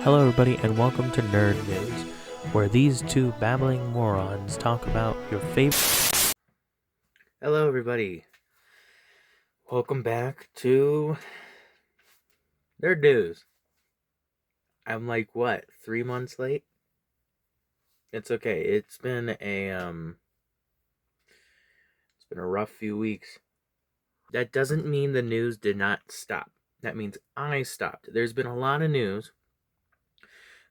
Hello, everybody, and welcome to Nerd News, where these two babbling morons talk about your favorite. Hello, everybody. Welcome back to Nerd News. I'm like, what, 3 months late? It's okay. It's been a rough few weeks. That doesn't mean the news did not stop. That means I stopped. There's been a lot of news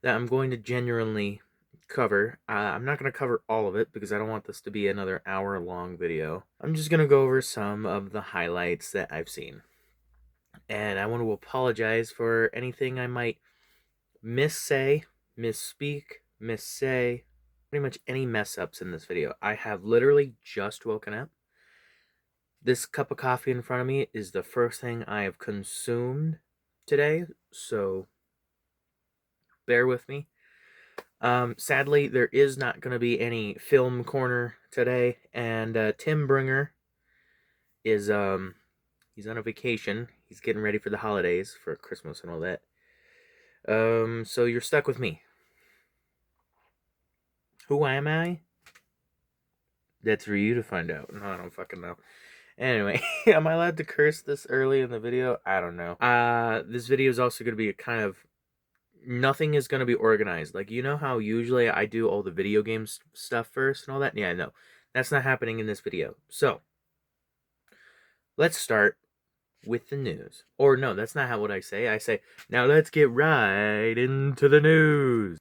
that I'm going to genuinely cover. I'm not going to cover all of it because I don't want this to be another hour-long video. I'm just going to go over some of the highlights that I've seen. And I want to apologize for anything I might missay, misspeak, missay, pretty much any mess-ups in this video. I have literally just woken up. This cup of coffee in front of me is the first thing I have consumed today, so bear with me. Sadly, there is not going to be any film corner today, and Tim Bringer is he's on a vacation. He's getting ready for the holidays, for Christmas and all that. So you're stuck with me. Who am I? That's for you to find out. No, I don't fucking know. Anyway, am I allowed to curse this early in the video? I don't know. This video is also going to be a kind of, nothing is going to be organized. Like, you know how usually I do all the video games stuff first and all that? Yeah, no. That's not happening in this video. So, let's start with the news. Or no, that's not what I say. I say, now let's get right into the news.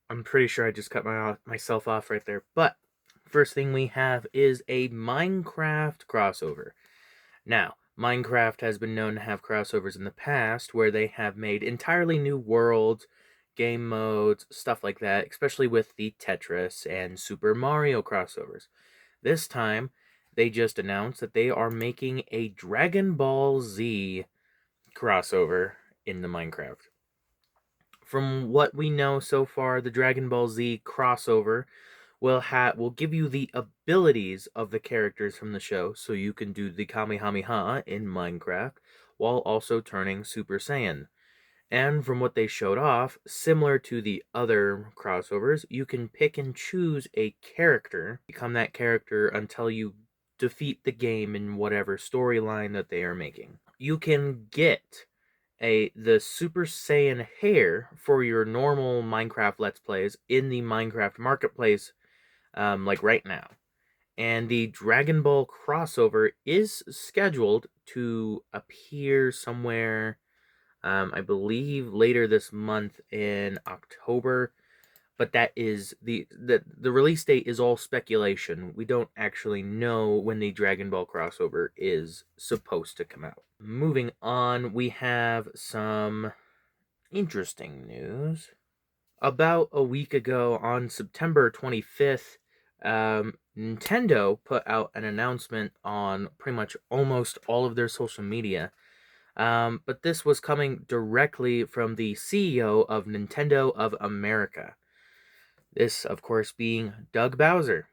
I'm pretty sure I just cut myself off right there. But, first thing we have is a Minecraft crossover. Now, Minecraft has been known to have crossovers in the past where they have made entirely new worlds, game modes, stuff like that, especially with the Tetris and Super Mario crossovers. This time, they just announced that they are making a Dragon Ball Z crossover in the Minecraft. From what we know so far, the Dragon Ball Z crossover will give you the abilities of the characters from the show, so you can do the Kamehameha in Minecraft while also turning Super Saiyan. And from what they showed off, similar to the other crossovers, you can pick and choose a character, become that character until you defeat the game in whatever storyline that they are making. You can get the Super Saiyan hair for your normal Minecraft Let's Plays in the Minecraft Marketplace, like right now. And the Dragon Ball crossover is scheduled to appear somewhere, I believe later this month in October. But that is the release date is all speculation. We don't actually know when the Dragon Ball crossover is supposed to come out. Moving on, we have some interesting news. About a week ago, on September 25th, Nintendo put out an announcement on pretty much almost all of their social media. But this was coming directly from the CEO of Nintendo of America. This, of course, being Doug Bowser.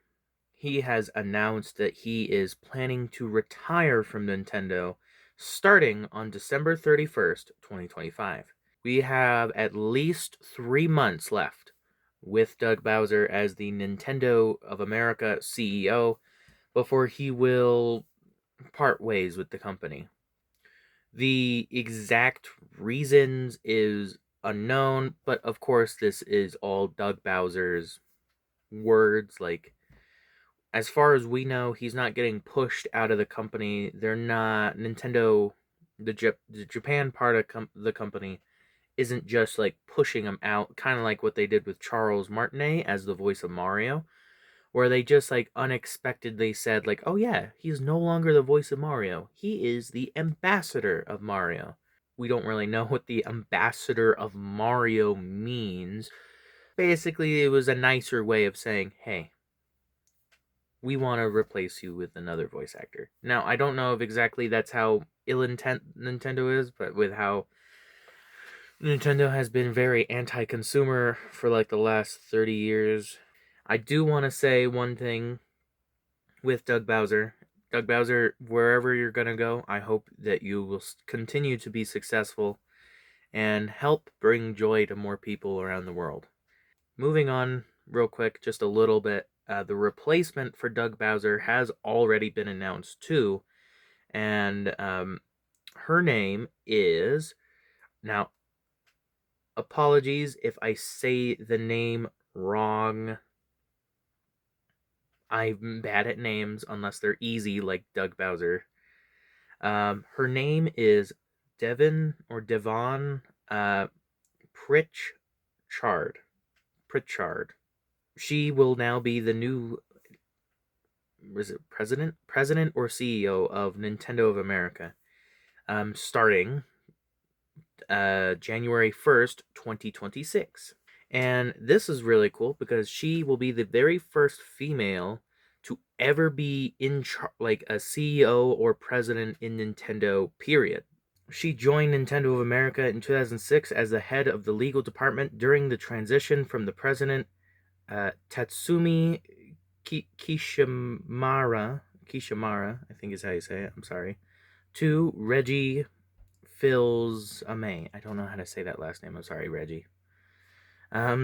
He has announced that he is planning to retire from Nintendo starting on December 31st, 2025. We have at least 3 months left with Doug Bowser as the Nintendo of America CEO before he will part ways with the company. The exact reasons is unknown, but of course this is all Doug Bowser's words. Like, as far as we know, he's not getting pushed out of the company. They're not Nintendo, the Japan part of the company isn't just like pushing him out, kind of like what they did with Charles Martinet as the voice of Mario, where they just like unexpectedly said like, "Oh yeah, he's no longer the voice of Mario. He is the ambassador of Mario." We don't really know what the ambassador of Mario means. Basically, it was a nicer way of saying, "Hey, we want to replace you with another voice actor." Now, I don't know if exactly that's how ill-intent Nintendo is, but with how Nintendo has been very anti-consumer for like the last 30 years. I do want to say one thing with Doug Bowser. Doug Bowser, wherever you're going to go, I hope that you will continue to be successful and help bring joy to more people around the world. Moving on real quick, just a little bit, the replacement for Doug Bowser has already been announced too, and her name is, now, apologies if I say the name wrong. I'm bad at names unless they're easy like Doug Bowser. Her name is Devon Pritchard. Pritchard. She will now be the new, was it president or CEO of Nintendo of America, starting January 1st, 2026. And this is really cool because she will be the very first female to ever be in like a CEO or president in Nintendo, period. She joined Nintendo of America in 2006 as the head of the legal department during the transition from the president, Tatsumi Kishimara, I think is how you say it, I'm sorry, to Reggie Fils-Aimé. I don't know how to say that last name, I'm sorry, Reggie.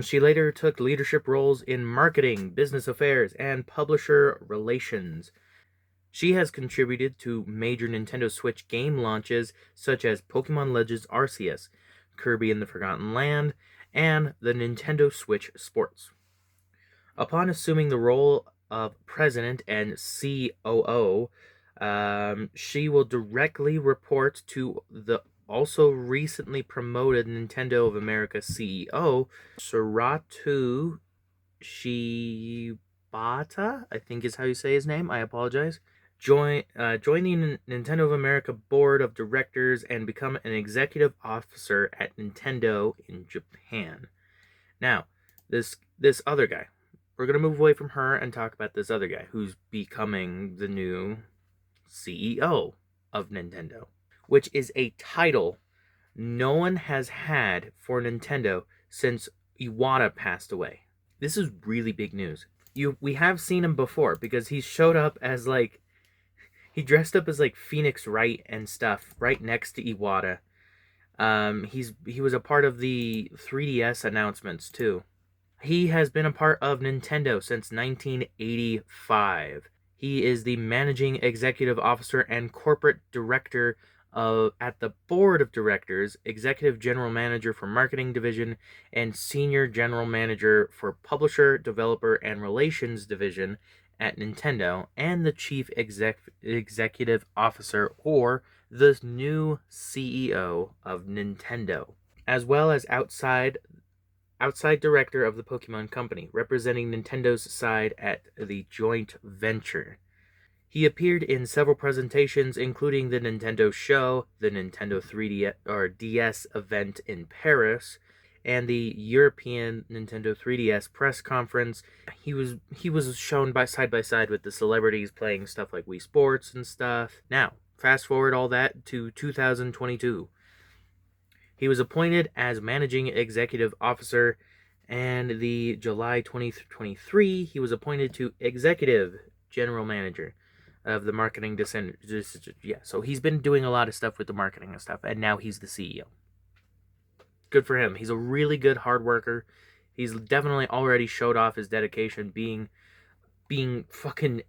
She later took leadership roles in marketing, business affairs, and publisher relations. She has contributed to major Nintendo Switch game launches such as Pokemon Legends Arceus, Kirby and the Forgotten Land, and the Nintendo Switch Sports. Upon assuming the role of president and COO, she will directly report to the also recently promoted Nintendo of America CEO, Satoru Shibata, I think is how you say his name. I apologize. Join the Nintendo of America board of directors and become an executive officer at Nintendo in Japan. Now, this other guy, we're gonna move away from her and talk about this other guy who's becoming the new CEO of Nintendo, which is a title no one has had for Nintendo since Iwata passed away. This is really big news. We have seen him before because he showed up as like, he dressed up as like Phoenix Wright and stuff right next to Iwata. He was a part of the 3DS announcements too. He has been a part of Nintendo since 1985. He is the managing executive officer and corporate director at the board of directors, executive general manager for marketing division, and senior general manager for publisher, developer, and relations division at Nintendo, and the chief executive officer, or the new CEO of Nintendo, as well as outside director of the Pokemon Company, representing Nintendo's side at the joint venture. He appeared in several presentations, including the Nintendo Show, the Nintendo 3DS or DS event in Paris, and the European Nintendo 3DS press conference. He was shown side by side with the celebrities playing stuff like Wii Sports and stuff. Now, fast forward all that to 2022. He was appointed as managing executive officer, and the July 2023 he was appointed to executive general manager of the marketing yeah, so he's been doing a lot of stuff with the marketing and stuff, and now he's the CEO. Good for him. He's a really good hard worker. He's definitely already showed off his dedication being fucking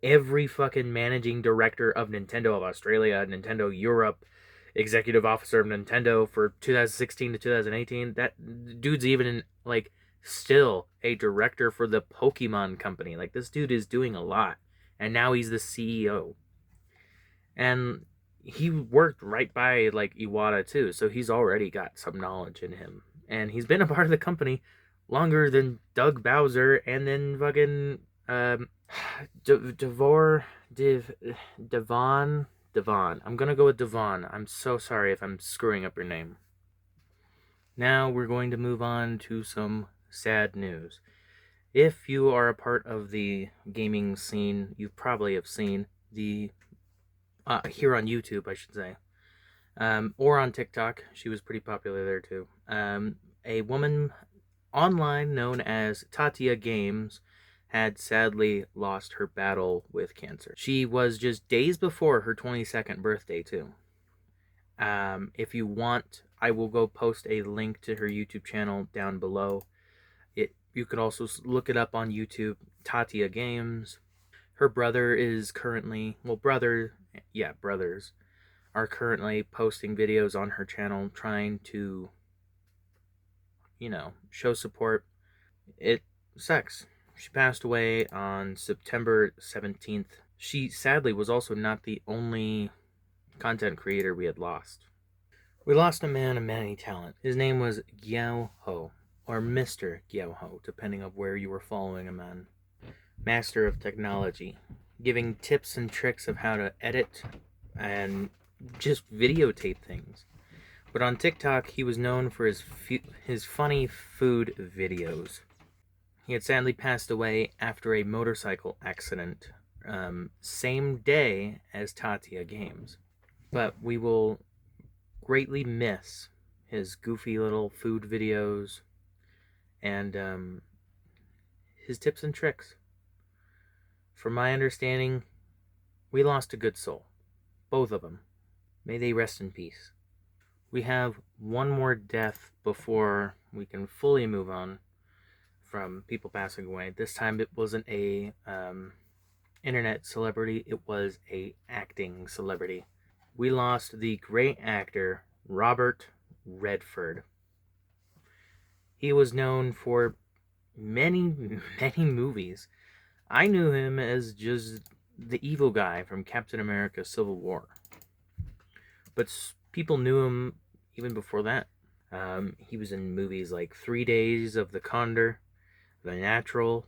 every fucking managing director of Nintendo of Australia, Nintendo Europe, executive officer of Nintendo for 2016 to 2018. That dude's even like still a director for the Pokemon Company. Like, this dude is doing a lot, and now he's the CEO. And he worked right by like Iwata too, so he's already got some knowledge in him, and he's been a part of the company longer than Doug Bowser, and then fucking Devon. I'm gonna go with Devon. I'm so sorry if I'm screwing up your name. Now we're going to move on to some sad news. If you are a part of the gaming scene, you probably have seen the here on YouTube, I should say, or on TikTok. She was pretty popular there too. A woman online known as Tatia Games had sadly lost her battle with cancer. She was just days before her 22nd birthday too. If you want I will go post a link to her YouTube channel down below. You could also look it up on YouTube, Tatia Games. Her brother is currently, brothers are currently posting videos on her channel trying to, show support. It sucks. She passed away on September 17th. She sadly was also not the only content creator we had lost. We lost a man of many talent. His name was Gyao Ho, or Mr. Gyao Ho, depending on where you were following him on. Master of technology, giving tips and tricks of how to edit and just videotape things. But on TikTok, he was known for his funny food videos. He had sadly passed away after a motorcycle accident, same day as Tatia Games. But we will greatly miss his goofy little food videos and his tips and tricks. From my understanding, we lost a good soul. Both of them. May they rest in peace. We have one more death before we can fully move on from people passing away. This time it wasn't a internet celebrity, it was a acting celebrity. We lost the great actor Robert Redford. He was known for many, many movies. I knew him as just the evil guy from Captain America Civil War. But people knew him even before that. He was in movies like 3 Days of the Condor, The Natural,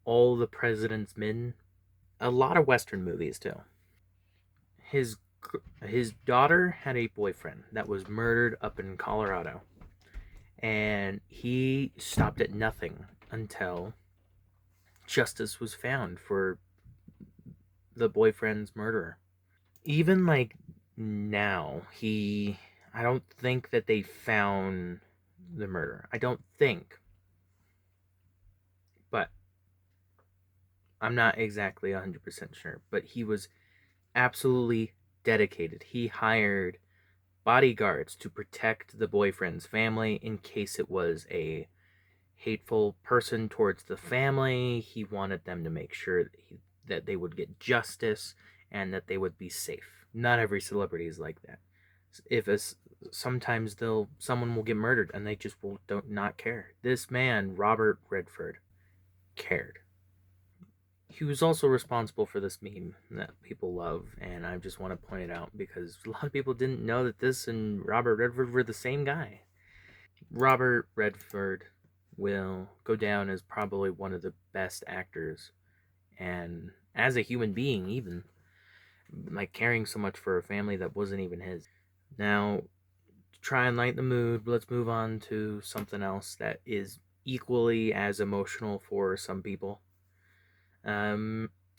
All the President's Men, a lot of Western movies too. His daughter had a boyfriend that was murdered up in Colorado, and he stopped at nothing until justice was found for the boyfriend's murderer. Even like now, I don't think that they found the murderer. I don't think. But I'm not exactly 100% sure. But he was absolutely dedicated. He hired bodyguards to protect the boyfriend's family in case it was a hateful person towards the family. He wanted them to make sure that they would get justice and that they would be safe. Not every celebrity is like that. Sometimes someone will get murdered and they just don't not care. This man, Robert Redford, cared. He was also responsible for this meme that people love, and I just want to point it out because a lot of people didn't know that this and Robert Redford were the same guy. Robert Redford will go down as probably one of the best actors, and as a human being, even like caring so much for a family that wasn't even his. Now, to try and lighten the mood, let's move on to something else that is equally as emotional for some people.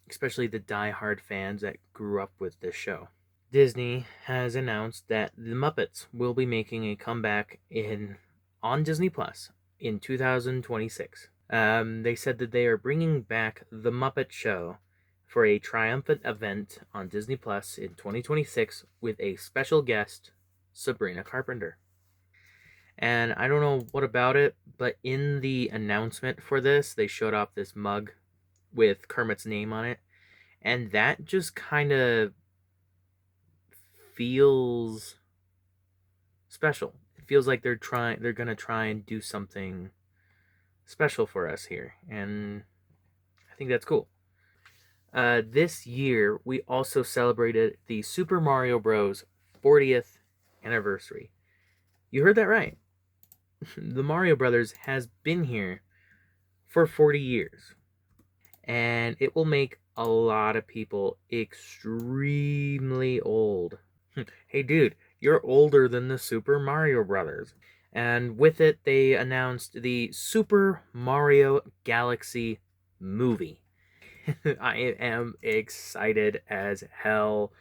Especially the die-hard fans that grew up with this show. Disney has announced that the Muppets will be making a comeback on Disney Plus in 2026. They said that they are bringing back The Muppet Show for a triumphant event on Disney Plus in 2026 with a special guest, Sabrina Carpenter. And I don't know what about it, but in the announcement for this, they showed off this mug with Kermit's name on it, and that just kind of feels special. It feels like they're gonna try and do something special for us here, and I think that's cool. This year we also celebrated the Super Mario Bros. 40th anniversary. You heard that right. The Mario Brothers has been here for 40 years. And it will make a lot of people extremely old. Hey dude, you're older than the Super Mario Brothers. And with it, they announced the Super Mario Galaxy movie. I am excited as hell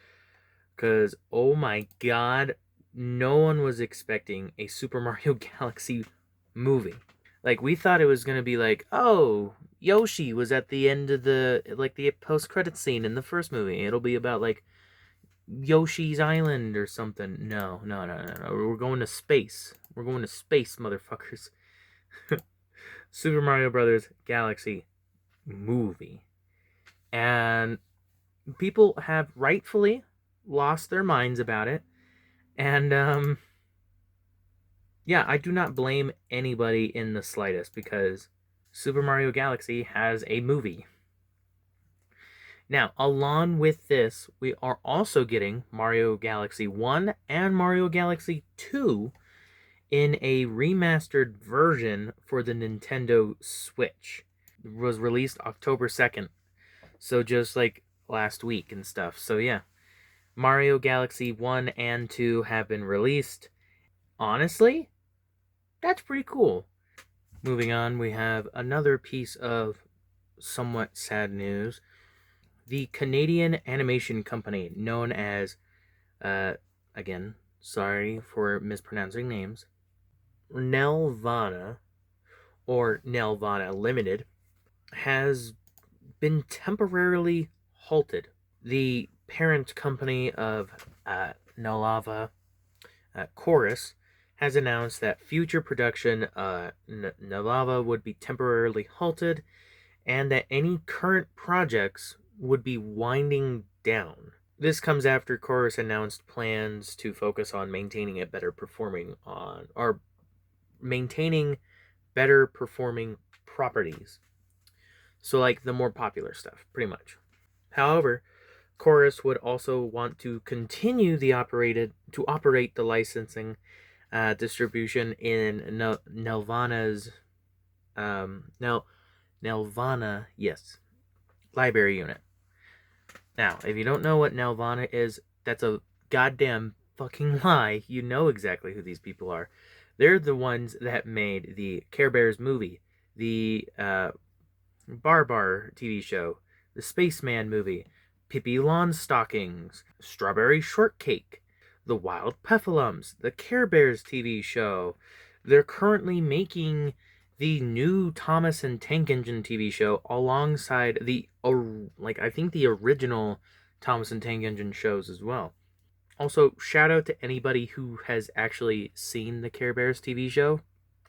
because, oh my god, no one was expecting a Super Mario Galaxy movie. Like, we thought it was going to be like, oh, Yoshi was at the end of the post-credit scene in the first movie. It'll be about, like, Yoshi's Island or something. No. We're going to space. We're going to space, motherfuckers. Super Mario Brothers Galaxy movie. And people have rightfully lost their minds about it. And yeah, I do not blame anybody in the slightest because Super Mario Galaxy has a movie. Now, along with this, we are also getting Mario Galaxy 1 and Mario Galaxy 2 in a remastered version for the Nintendo Switch. It was released October 2nd, so just like last week and stuff. So yeah, Mario Galaxy 1 and 2 have been released. Honestly, that's pretty cool. Moving on, we have another piece of somewhat sad news. The Canadian animation company known as, again, sorry for mispronouncing names, Nelvana, or Nelvana Limited, has been temporarily halted. The parent company of Nelvana, Chorus, has announced that future production Nelvana would be temporarily halted and that any current projects would be winding down. This comes after Chorus announced plans to focus on maintaining better performing properties. So like the more popular stuff, pretty much. However, Chorus would also want to continue to operate the licensing distribution in Nelvana's Nelvana, yes, library unit. Now, if you don't know what Nelvana is, that's a goddamn fucking lie. You know exactly who these people are. They're the ones that made the Care Bears movie, the Barbar TV show, the Spaceman movie, Pippi Longstockings, Strawberry Shortcake, the Wild Puffalums, the Care Bears TV show. They're currently making the new Thomas and Tank Engine TV show alongside I think the original Thomas and Tank Engine shows as well. Also, shout out to anybody who has actually seen the Care Bears TV show,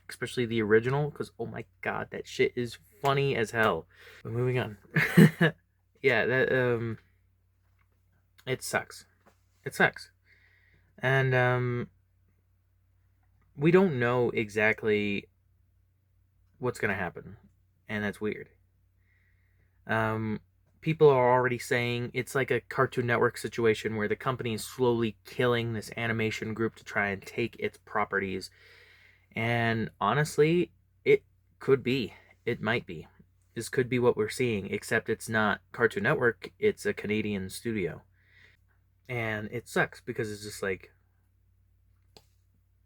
especially the original, because oh my god, that shit is funny as hell. But moving on. Yeah, that it sucks. It sucks. And we don't know exactly what's gonna happen. And that's weird. People are already saying it's like a Cartoon Network situation where the company is slowly killing this animation group to try and take its properties. And honestly, it could be. It might be. This could be what we're seeing, except it's not Cartoon Network, it's a Canadian studio. And it sucks because it's just like,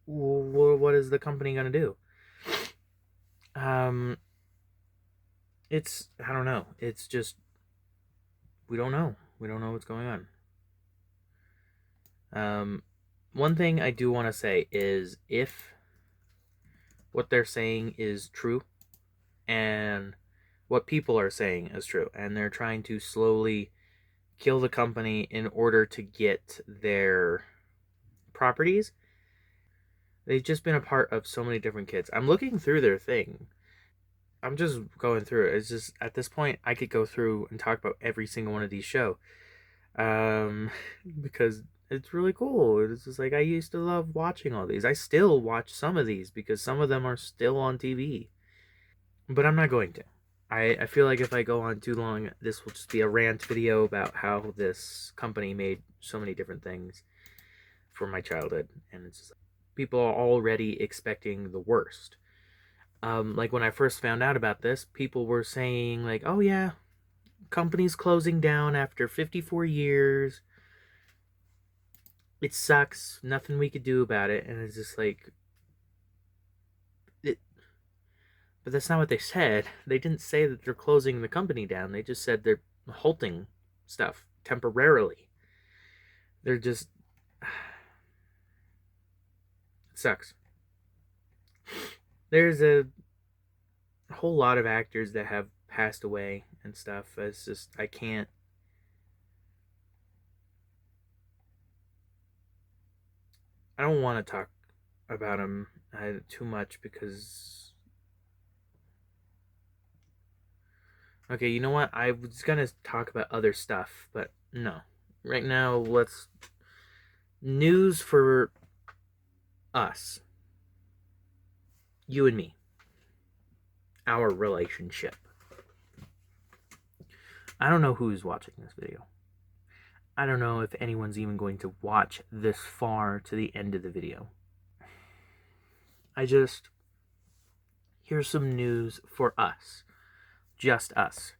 what is the company going to do? Um, I don't know. It's just, we don't know. We don't know what's going on. One thing I do want to say is if what they're saying is true and what people are saying is true, and they're trying to slowly kill the company in order to get their properties, they've just been a part of so many different kids. I'm looking through their thing. I'm just going through it. It's just at this point I could go through and talk about every single one of these shows. Because it's really cool. It's just like I used to love watching all these. I still watch some of these because some of them are still on TV. But I'm not going to. I feel like if I go on too long, this will just be a rant video about how this company made so many different things for my childhood. And it's just, people are already expecting the worst. Like when I first found out about this, people were saying like, oh yeah, company's closing down after 54 years. It sucks. Nothing we could do about it. And it's just like, but that's not what they said. They didn't say that they're closing the company down. They just said they're halting stuff temporarily. They're just, it sucks. There's a whole lot of actors that have passed away and stuff. It's just, I can't. I don't want to talk about him too much because... Okay, you know what? I was gonna talk about other stuff, but no. Right now, let's... News for us. You and me. Our relationship. I don't know who's watching this video. I don't know if anyone's even going to watch this far to the end of the video. Here's some news for us. Just us.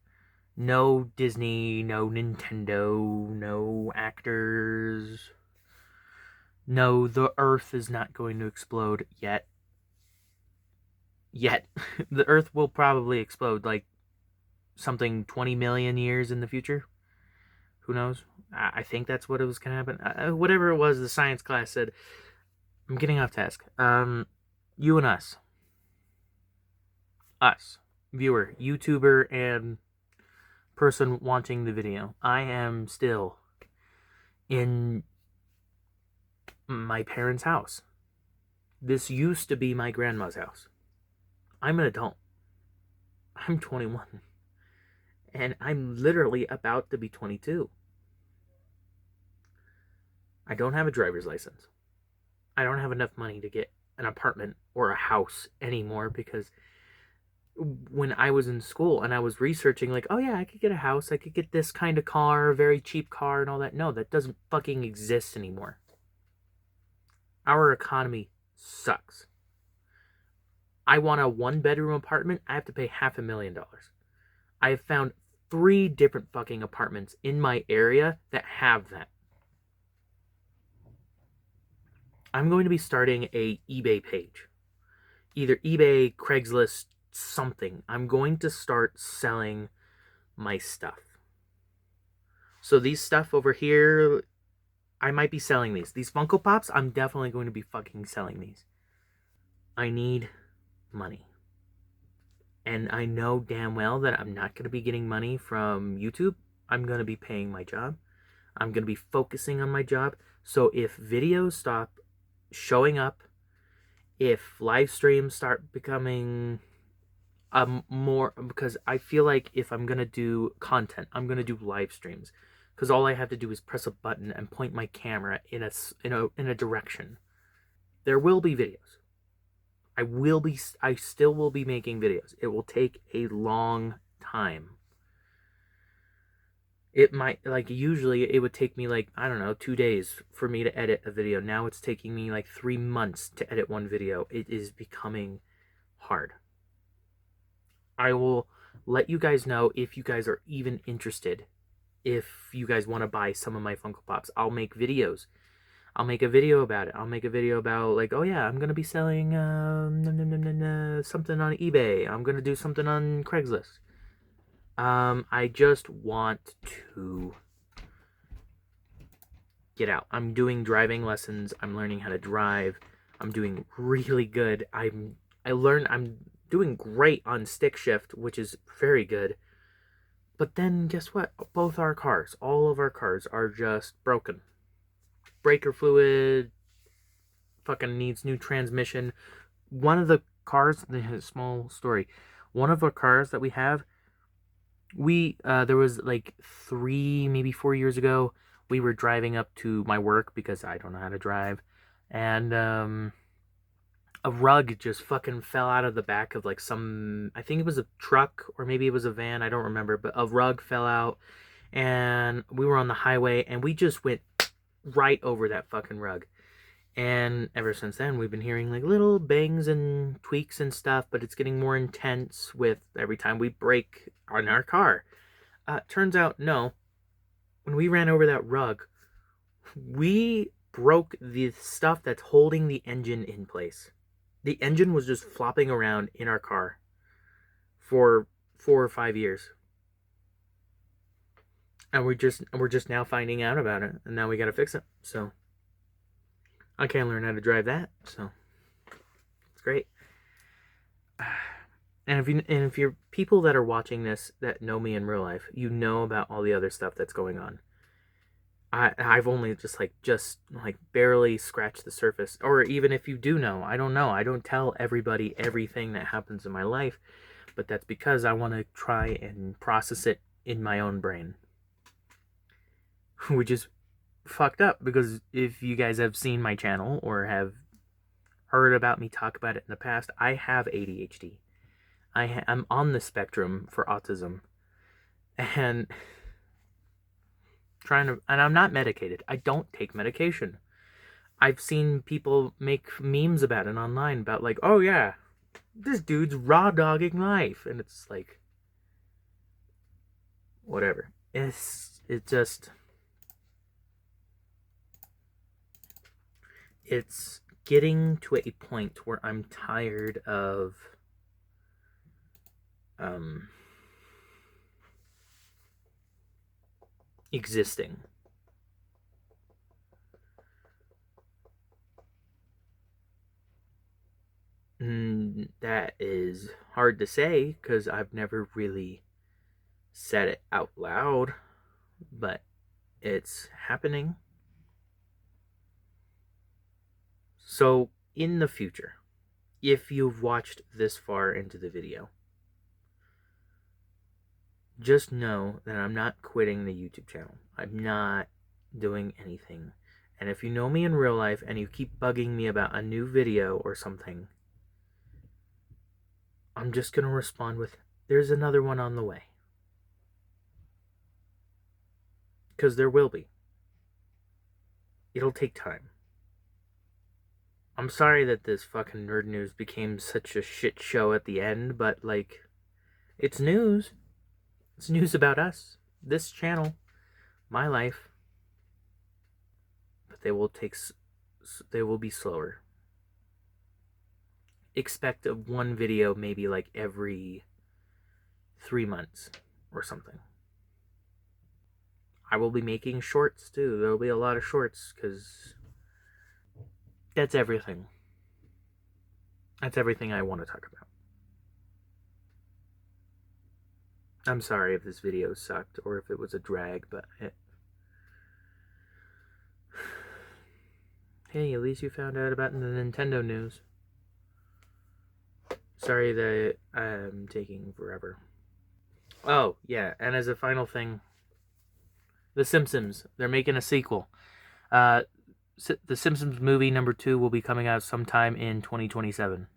No Disney, no Nintendo, no actors. No, the Earth is not going to explode yet. Yet. The Earth will probably explode like something 20 million years in the future. Who knows? I think that's what it was going to happen. Whatever it was, the science class said. I'm getting off task. You and us. Us. Viewer, YouTuber, and person watching the video. I am still in my parents' house. This used to be my grandma's house. I'm an adult. I'm 21. And I'm literally about to be 22. I don't have a driver's license. I don't have enough money to get an apartment or a house anymore because when I was in school and I was researching, like, oh yeah, I could get a house, I could get this kind of car, a very cheap car and all that. No, that doesn't fucking exist anymore. Our economy sucks. I want a 1-bedroom apartment, I have to pay $500,000. I have found 3 different fucking apartments in my area that have that. I'm going to be starting a eBay page. Either eBay, Craigslist, something. I'm going to start selling my stuff. So these stuff over here, I might be selling these. These Funko Pops, I'm definitely going to be fucking selling these. I need money. And I know damn well that I'm not going to be getting money from YouTube. I'm going to be paying my job. I'm going to be focusing on my job. So if videos stop showing up, if live streams start becoming more, because I feel like if I'm going to do content, I'm going to do live streams. Because all I have to do is press a button and point my camera in a direction. There will be videos. I still will be making videos. It will take a long time. It might, like, usually it would take me, like, I don't know, 2 days for me to edit a video. Now it's taking me, like, 3 months to edit one video. It is becoming hard. I will let you guys know if you guys are even interested. If you guys want to buy some of my Funko Pops, I'll make videos. I'll make a video about it. I'll make a video about, like, oh yeah, I'm going to be selling something on eBay. I'm going to do something on Craigslist. I just want to get out. I'm doing driving lessons. I'm learning how to drive. I'm doing really good. I'm doing great on stick shift, which is very good. But then guess what? Both our cars, all of our cars are just broken. Breaker fluid, fucking needs new transmission. One of the cars, small story, one of our cars that we have, there was like 3, maybe 4 years ago, we were driving up to my work because I don't know how to drive, and a rug just fucking fell out of the back of, like, some, I think it was a truck or maybe it was a van, I don't remember, but a rug fell out and we were on the highway and we just went right over that fucking rug. And ever since then, we've been hearing, like, little bangs and tweaks and stuff, but it's getting more intense with every time we brake on our car. Turns out, no. When we ran over that rug, we broke the stuff that's holding the engine in place. The engine was just flopping around in our car for 4 or 5 years. And we're just now finding out about it, and now we gotta fix it. So I can't learn how to drive that, so it's great. And if you're people that are watching this that know me in real life, you know about all the other stuff that's going on. I've only just barely scratched the surface. Or even if you do know, I don't know. I don't tell everybody everything that happens in my life, but that's because I want to try and process it in my own brain. Which is fucked up, because if you guys have seen my channel or have heard about me talk about it in the past, I have ADHD. I'm on the spectrum for autism, and and I'm not medicated. I don't take medication. I've seen people make memes about it online about like, oh yeah, this dude's raw dogging life, and it's like, whatever. It's getting to a point where I'm tired of existing. That is hard to say because I've never really said it out loud, but it's happening. So, in the future, if you've watched this far into the video, just know that I'm not quitting the YouTube channel. I'm not doing anything. And if you know me in real life and you keep bugging me about a new video or something, I'm just going to respond with, there's another one on the way. Because there will be. It'll take time. I'm sorry that this fucking nerd news became such a shit show at the end, but like, it's news. It's news about us, this channel, my life. But they will be slower. Expect one video maybe like every 3 months or something. I will be making shorts too. There'll be a lot of shorts because that's everything. That's everything I want to talk about. I'm sorry if this video sucked or if it was a drag, but hey, at least you found out about the Nintendo news. Sorry that I'm taking forever. Oh, yeah, and as a final thing, The Simpsons, they're making a sequel. The Simpsons movie number 2 will be coming out sometime in 2027.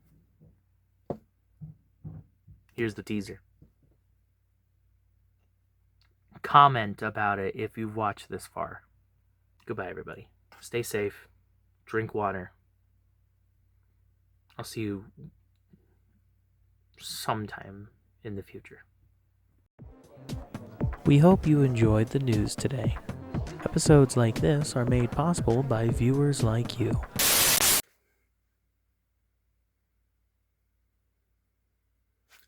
Here's the teaser. Comment about it if you've watched this far. Goodbye, everybody. Stay safe. Drink water. I'll see you sometime in the future. We hope you enjoyed the news today. Episodes like this are made possible by viewers like you.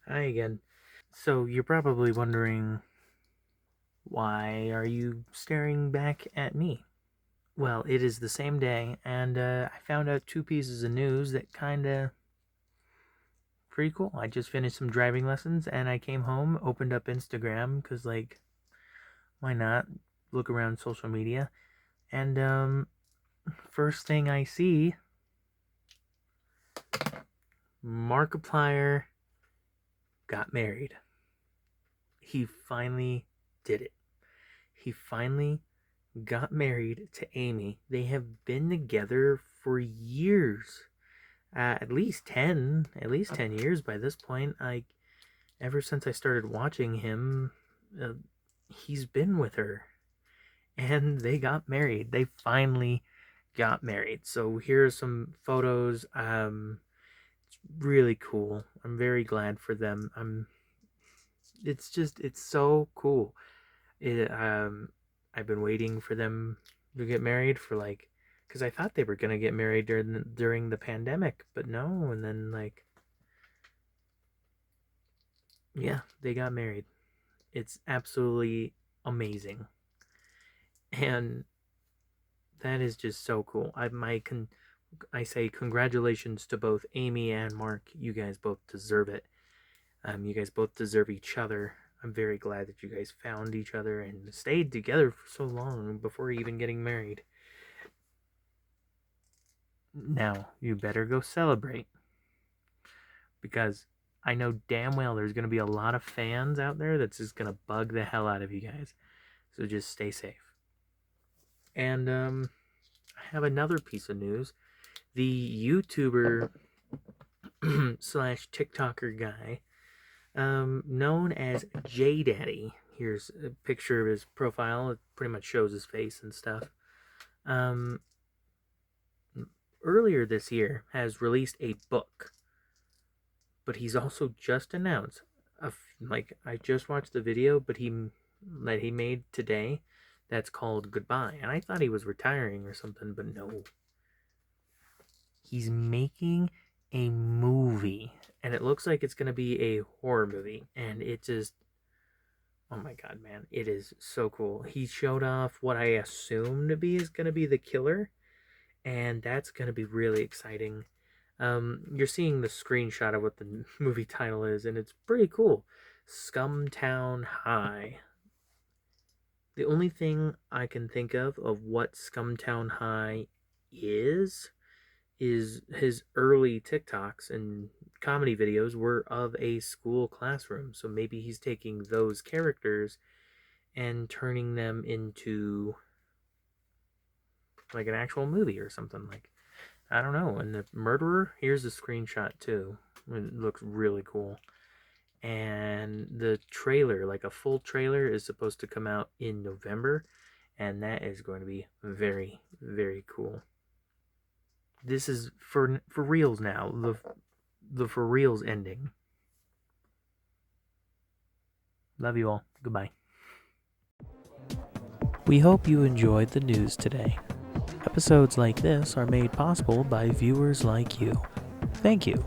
Hi again. So you're probably wondering, why are you staring back at me? Well, it is the same day, and I found out 2 pieces of news that kinda pretty cool. I just finished some driving lessons, and I came home, opened up Instagram, because, like, why not? Look around social media, and, first thing I see, Markiplier got married. He finally did it. He finally got married to Amy. They have been together for years. At least 10 years by this point. Ever since I started watching him, he's been with her, and they got married. They finally got married. So here are some photos. It's really cool. I'm very glad for them. It's so cool. I've been waiting for them to get married for because I thought they were gonna get married during the pandemic, but no. And then yeah, they got married. It's absolutely amazing, and that is just so cool. I say congratulations to both Amy and Mark. You guys both deserve it. You guys both deserve each other. I'm very glad that you guys found each other and stayed together for so long before even getting married. Now, you better go celebrate. Because I know damn well there's going to be a lot of fans out there that's just going to bug the hell out of you guys. So just stay safe. And I have another piece of news. The YouTuber slash TikToker guy, known as JDaddy. Here's a picture of his profile. It pretty much shows his face and stuff. Earlier this year has released a book. But he's also just announced, I just watched the video, but that he made today, that's called Goodbye. And I thought he was retiring or something, but no. He's making a movie, and it looks like it's going to be a horror movie, and it just, oh my god, man, it is so cool. He showed off what I assume to be is going to be the killer, and that's going to be really exciting. You're seeing the screenshot of what the movie title is, and it's pretty cool. Scumtown High. The only thing I can think of what Scumtown High is his early TikToks and comedy videos were of a school classroom. So maybe he's taking those characters and turning them into like an actual movie or something. Like, I don't know. And the murderer, here's a screenshot too. It looks really cool. And the trailer, like a full trailer, is supposed to come out in November. And that is going to be very, very cool. This is for reals now. The for reals ending. Love you all. Goodbye. We hope you enjoyed the news today. Episodes like this are made possible by viewers like you. Thank you.